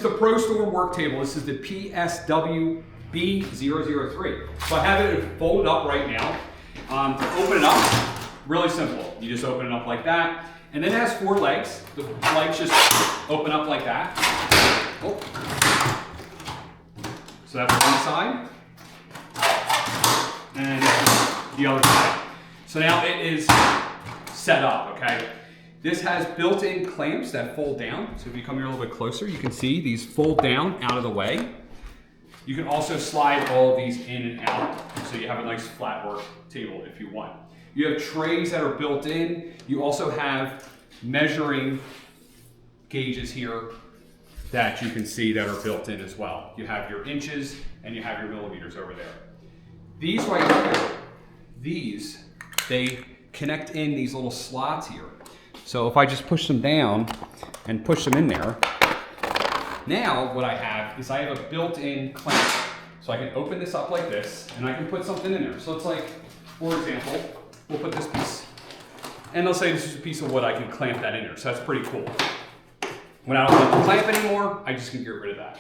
The Pro Storm work table. This is the PSWB003. So I have it folded up right now. To open it up, really simple. You just open it up like that. And then it has 4 legs. The legs just open up like that. Oh. So that's one side. And the other side. So now it is set up, okay? This has built-in clamps that fold down. So if you come here a little bit closer, you can see these fold down out of the way. You can also slide all of these in and out, so you have a nice flat work table if you want. You have trays that are built in. You also have measuring gauges here that you can see that are built in as well. You have your inches and you have your millimeters over there. These right here, they connect in these little slots here. So if I just push them down and push them in there, now what I have is I have a built-in clamp. So I can open this up like this and I can put something in there. So it's like, for example, we'll put this piece, and let's say this is a piece of wood, I can clamp that in there. So that's pretty cool. When I don't want the clamp anymore, I just can get rid of that.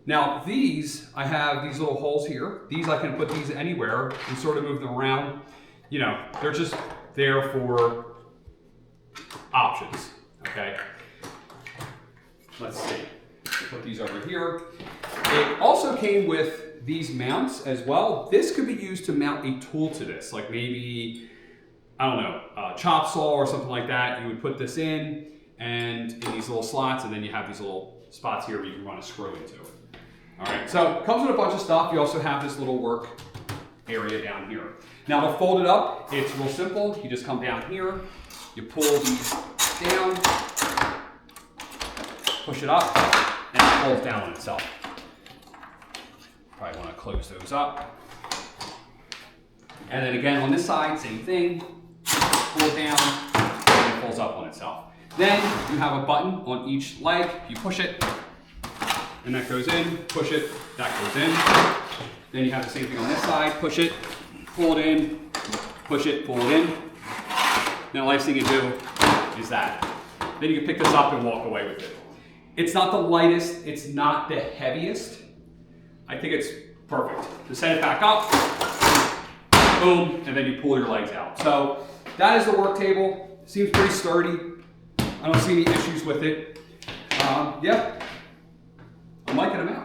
Now these, I have these little holes here. These, I can put these anywhere and sort of move them around. You know, they're just there for options, okay? Let's see, put these over here. It also came with these mounts as well. This could be used to mount a tool to this, like maybe, I don't know, a chop saw or something like that. You would put this in these little slots, and then you have these little spots here where you can run a screw into. All right, so it comes with a bunch of stuff. You also have this little work area down here. Now to fold it up, it's real simple. You just come down here, you pull these down, push it up, and it folds down on itself. Probably want to close those up. And then again on this side, same thing. Pull it down, and it folds up on itself. Then you have a button on each leg. You push it, and that goes in. Push it, that goes in. Then you have the same thing on this side. Push it, pull it in, push it, pull it in. Now the last thing you do is that. Then you can pick this up and walk away with it. It's not the lightest, it's not the heaviest. I think it's perfect. To set it back up, boom, and then you pull your legs out. So that is the work table. Seems pretty sturdy. I don't see any issues with it. Yeah, I'm liking them out.